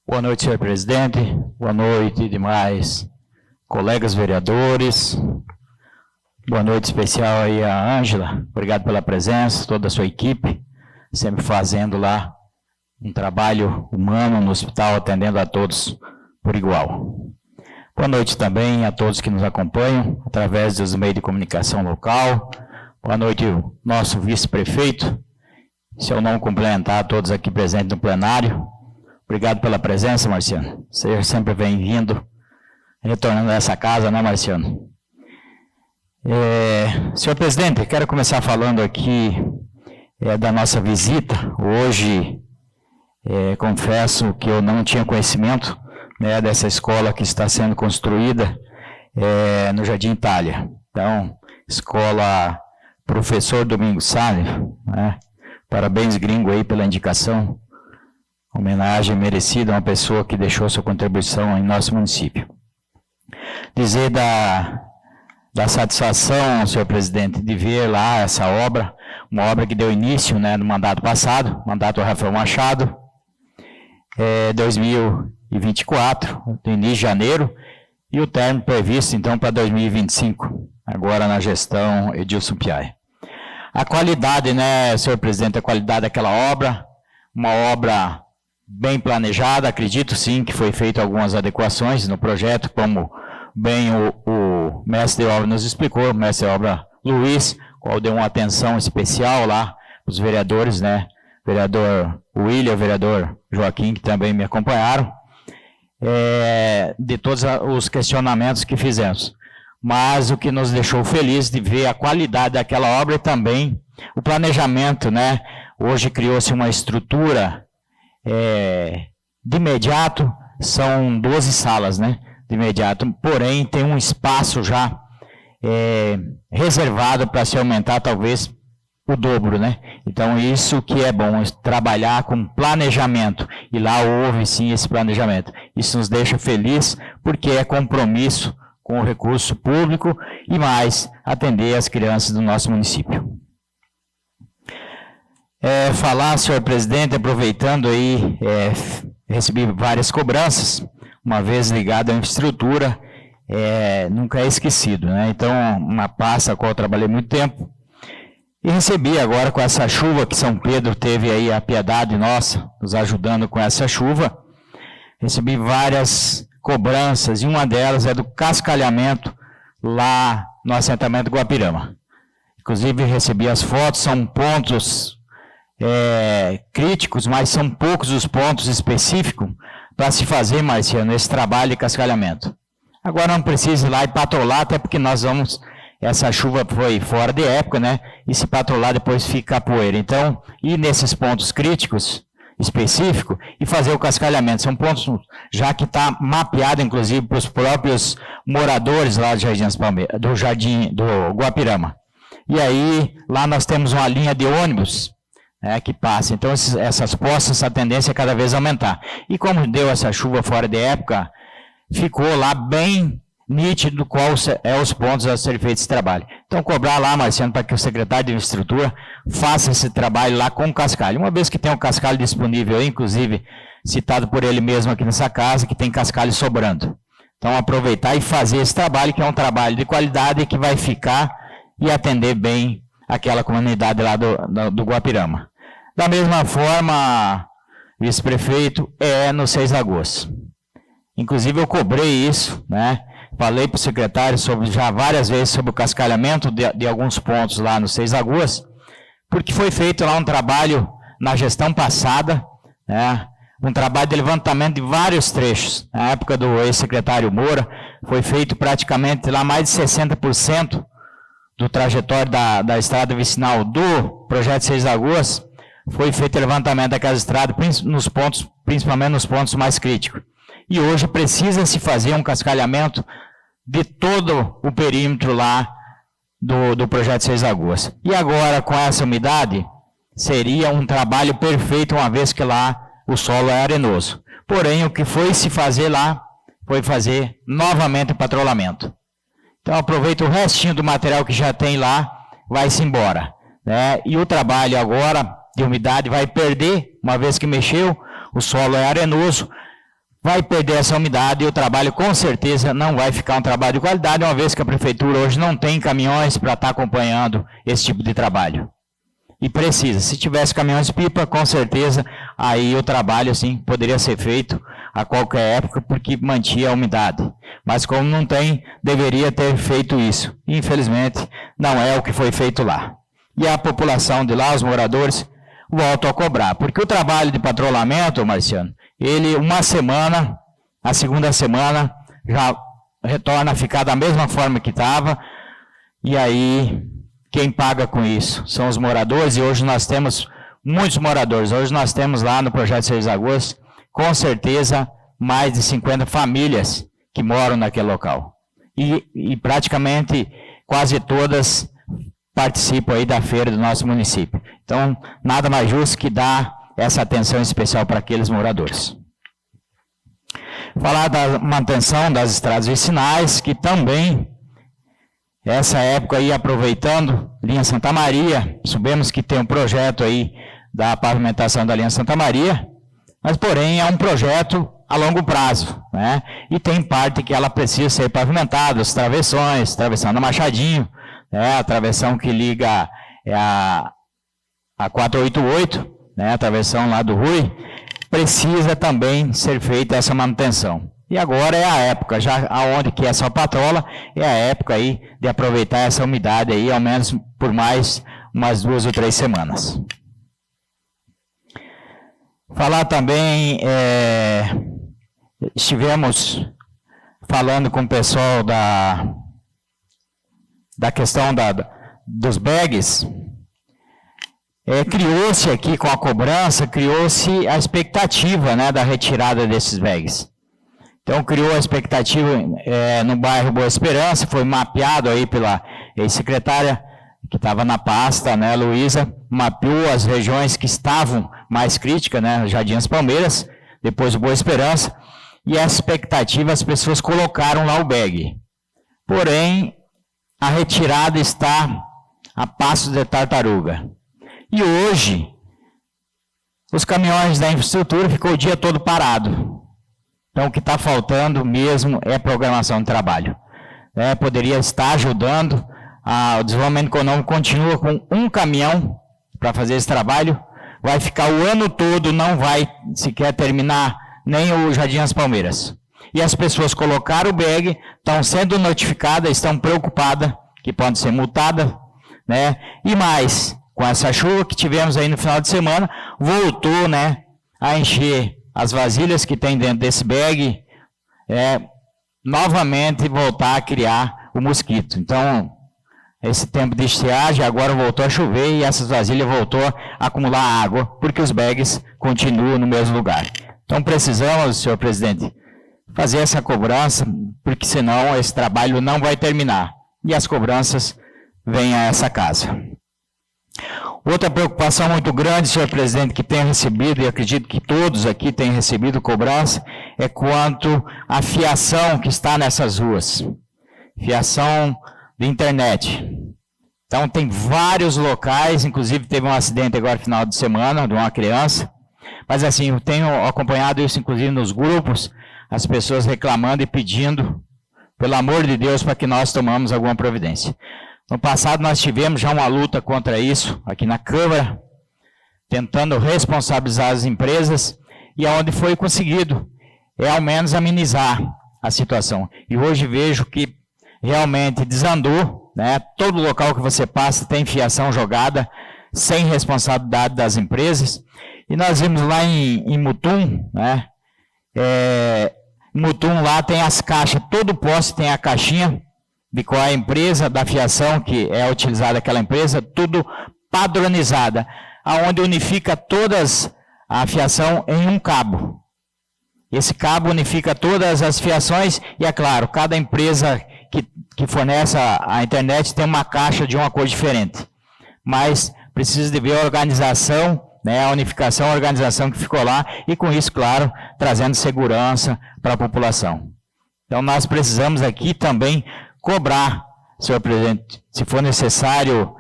Boa noite, senhor presidente. Boa noite, demais colegas vereadores. Boa noite especial aí a Ângela. Obrigado pela presença, toda a sua equipe, sempre fazendo lá um trabalho humano no hospital, atendendo a todos por igual. Boa noite também a todos que nos acompanham através dos meios de comunicação local. Boa noite, o nosso vice-prefeito. Se eu não cumprimentar a todos aqui presentes no plenário. Obrigado pela presença, Marciano. Seja sempre bem-vindo, retornando a essa casa, né, Marciano? Senhor presidente, quero começar falando aqui da nossa visita. Hoje, confesso que eu não tinha conhecimento dessa escola que está sendo construída no Jardim Itália. Então, escola Professor Domingos Salles, né? Parabéns, gringo, aí pela indicação. Homenagem merecida a uma pessoa que deixou sua contribuição em nosso município. Dizer da satisfação, senhor presidente, de ver lá essa obra, uma obra que deu início no mandato passado, mandato Rafael Machado, 2024, no início de janeiro, e o término previsto, então, para 2025, agora na gestão Edilson Piai. A qualidade, né, senhor presidente, a qualidade daquela obra, uma obra bem planejada, acredito sim que foi feito algumas adequações no projeto, como bem o mestre de obra nos explicou, o mestre de obra Luiz, qual deu uma atenção especial lá para os vereadores, né? Vereador William, vereador Joaquim, que também me acompanharam, de todos os questionamentos que fizemos. Mas o que nos deixou feliz de ver a qualidade daquela obra e também o planejamento, né? Hoje criou-se uma estrutura. De imediato, são 12 salas, né? De imediato, porém, tem um espaço já reservado para se aumentar, talvez, o dobro, né? Então, isso que é bom, trabalhar com planejamento. E lá houve, sim, esse planejamento. Isso nos deixa feliz, porque é compromisso com o recurso público e mais, atender as crianças do nosso município. Falar, senhor presidente, aproveitando aí, recebi várias cobranças, uma vez ligado à infraestrutura, nunca é esquecido, né? Então, uma pasta a qual eu trabalhei muito tempo, e recebi agora com essa chuva, que São Pedro teve aí a piedade nossa, nos ajudando com essa chuva, recebi várias cobranças, e uma delas é do cascalhamento lá no assentamento Guapirama. Inclusive, recebi as fotos, são pontos críticos, mas são poucos os pontos específicos para se fazer, Marciano, esse trabalho de cascalhamento. Agora não precisa ir lá e patrolar, até porque nós vamos, essa chuva foi fora de época, né? E se patrolar depois fica a poeira. Então, ir nesses pontos críticos específicos e fazer o cascalhamento. São pontos já que está mapeado, inclusive, para os próprios moradores lá do Jardim do Guapirama. E aí, lá nós temos uma linha de ônibus que passa. Então, essas postas, essa tendência é cada vez aumentar. E como deu essa chuva fora de época, ficou lá bem nítido qual os pontos a ser feito esse trabalho. Então, cobrar lá, Marciano, para que o secretário de infraestrutura faça esse trabalho lá com o cascalho. Uma vez que tem um cascalho disponível, inclusive citado por ele mesmo aqui nessa casa, que tem cascalho sobrando. Então, aproveitar e fazer esse trabalho, que é um trabalho de qualidade que vai ficar e atender bem aquela comunidade lá do Guapirama. Da mesma forma, vice-prefeito, no 6 de agosto. Inclusive, eu cobrei isso, né? Falei para o secretário já várias vezes sobre o cascalhamento de alguns pontos lá no 6 de agosto, porque foi feito lá um trabalho na gestão passada, né? Um trabalho de levantamento de vários trechos. Na época do ex-secretário Moura, foi feito praticamente lá mais de 60% do trajetório da estrada vicinal do projeto 6 de agosto, foi feito o levantamento daquelas estradas, principalmente nos pontos mais críticos. E hoje precisa-se fazer um cascalhamento de todo o perímetro lá do projeto 6 de agosto. E agora, com essa umidade, seria um trabalho perfeito, uma vez que lá o solo é arenoso. Porém, o que foi se fazer lá, foi fazer novamente o patrulhamento. Então, aproveita o restinho do material que já tem lá, vai-se embora, né? E o trabalho agora de umidade vai perder, uma vez que mexeu, o solo é arenoso, vai perder essa umidade e o trabalho com certeza não vai ficar um trabalho de qualidade, uma vez que a prefeitura hoje não tem caminhões para estar acompanhando esse tipo de trabalho. E precisa. Se tivesse caminhões-pipa, com certeza, aí o trabalho assim, poderia ser feito a qualquer época, porque mantinha a umidade. Mas como não tem, deveria ter feito isso. Infelizmente, não é o que foi feito lá. E a população de lá, os moradores, voltam a cobrar. Porque o trabalho de patrulhamento, Marciano, ele uma semana, a segunda semana, já retorna a ficar da mesma forma que estava, e aí quem paga com isso são os moradores, e hoje nós temos muitos moradores. Hoje nós temos lá no Projeto 6 de Agosto, com certeza, mais de 50 famílias que moram naquele local. E praticamente quase todas participam aí da feira do nosso município. Então, nada mais justo que dar essa atenção especial para aqueles moradores. Falar da manutenção das estradas vicinais, que também, essa época aí, aproveitando, linha Santa Maria, sabemos que tem um projeto aí da pavimentação da linha Santa Maria, mas porém é um projeto a longo prazo, né? E tem parte que ela precisa ser pavimentada, os travessões, travessão da Machadinho, né? A travessão que liga a 488, né? A travessão lá do Rui, precisa também ser feita essa manutenção. E agora é a época, já aonde que é só patrola, é a época aí de aproveitar essa umidade aí, ao menos por mais umas 2 ou 3 semanas. Falar também, estivemos falando com o pessoal da questão dos bags. Criou-se aqui com a cobrança, criou-se a expectativa, né, da retirada desses bags. Então, criou a expectativa no bairro Boa Esperança, foi mapeado aí pela ex-secretária, que estava na pasta, né, Luísa, mapeou as regiões que estavam mais críticas, né, Jardim das Palmeiras, depois o Boa Esperança, e a expectativa, as pessoas colocaram lá o bag. Porém, a retirada está a passos de tartaruga. E hoje, os caminhões da infraestrutura ficou o dia todo parado. Então, o que está faltando mesmo é programação de trabalho. Poderia estar ajudando, o desenvolvimento econômico continua com um caminhão para fazer esse trabalho, vai ficar o ano todo, não vai sequer terminar nem o Jardim das Palmeiras. E as pessoas colocaram o bag, estão sendo notificadas, estão preocupadas, que podem ser multadas, né? E mais, com essa chuva que tivemos aí no final de semana, voltou, né, a encher as vasilhas que tem dentro desse bag, novamente voltar a criar o mosquito. Então, esse tempo de estiagem, agora voltou a chover e essas vasilhas voltou a acumular água, porque os bags continuam no mesmo lugar. Então, precisamos, senhor presidente, fazer essa cobrança, porque senão esse trabalho não vai terminar. E as cobranças vêm a essa casa. Outra preocupação muito grande, senhor presidente, que tem recebido, e acredito que todos aqui têm recebido cobrança, é quanto à fiação que está nessas ruas. Fiação de internet. Então, tem vários locais, inclusive teve um acidente agora no final de semana, de uma criança. Mas assim, eu tenho acompanhado isso, inclusive nos grupos, as pessoas reclamando e pedindo, pelo amor de Deus, para que nós tomamos alguma providência. No passado nós tivemos já uma luta contra isso, aqui na Câmara, tentando responsabilizar as empresas, e aonde foi conseguido, ao menos amenizar a situação. E hoje vejo que realmente desandou, né? Todo local que você passa tem fiação jogada, sem responsabilidade das empresas. E nós vimos lá em Mutum, né? Mutum lá tem as caixas, todo poste tem a caixinha, de qual é a empresa da fiação que é utilizada aquela empresa, tudo padronizada, aonde unifica todas a fiação em um cabo. Esse cabo unifica todas as fiações e, é claro, cada empresa que fornece a internet tem uma caixa de uma cor diferente. Mas precisa de ver a organização, né, a unificação, a organização que ficou lá e, com isso, claro, trazendo segurança para a população. Então, nós precisamos aqui também cobrar, senhor presidente, se for necessário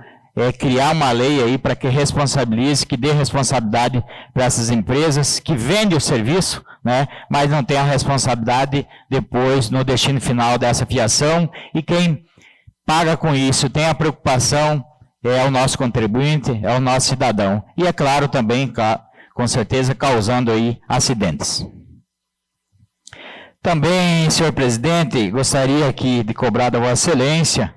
criar uma lei aí para que responsabilize, que dê responsabilidade para essas empresas que vendem o serviço, né, mas não tem a responsabilidade depois no destino final dessa fiação, e quem paga com isso, tem a preocupação, é o nosso contribuinte, é o nosso cidadão. E é claro também, com certeza, causando aí acidentes. Também, senhor presidente, gostaria aqui de cobrar da Vossa Excelência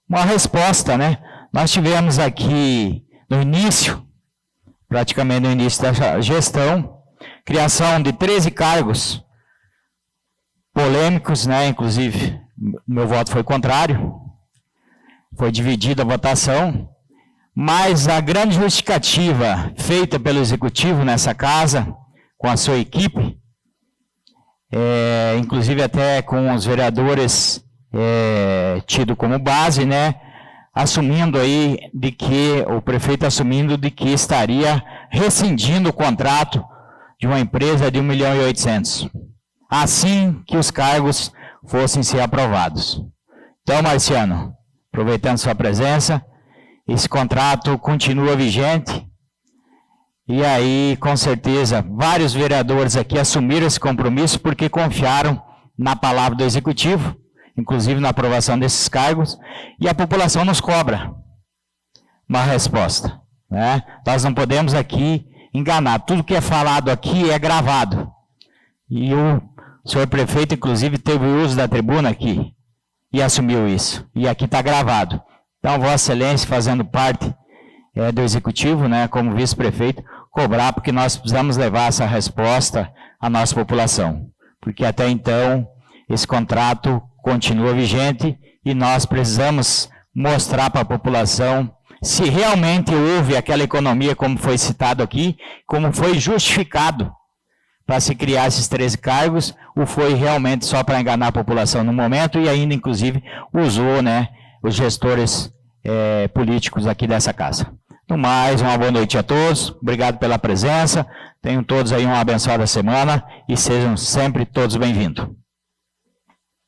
uma resposta, né? Nós tivemos aqui no início, praticamente no início da gestão, criação de 13 cargos polêmicos, né? Inclusive, meu voto foi contrário, foi dividida a votação, mas a grande justificativa feita pelo Executivo nessa casa, com a sua equipe, inclusive até com os vereadores tido como base, né, assumindo aí de que, o prefeito assumindo de que estaria rescindindo o contrato de uma empresa de 1.800.000, assim que os cargos fossem ser aprovados. Então, Marciano, aproveitando sua presença, esse contrato continua vigente, e aí, com certeza, vários vereadores aqui assumiram esse compromisso porque confiaram na palavra do Executivo, inclusive na aprovação desses cargos, e a população nos cobra uma resposta, né? Nós não podemos aqui enganar, tudo que é falado aqui é gravado, e o senhor prefeito, inclusive, teve o uso da tribuna aqui, e assumiu isso, e aqui está gravado. Então, Vossa Excelência, fazendo parte do Executivo, né, como vice-prefeito, cobrar, porque nós precisamos levar essa resposta à nossa população, porque até então esse contrato continua vigente e nós precisamos mostrar para a população se realmente houve aquela economia, como foi citado aqui, como foi justificado para se criar esses 13 cargos, ou foi realmente só para enganar a população no momento e ainda, inclusive, usou, né, os gestores políticos aqui dessa casa. No mais, uma boa noite a todos, obrigado pela presença, tenham todos aí uma abençoada semana e sejam sempre todos bem-vindos.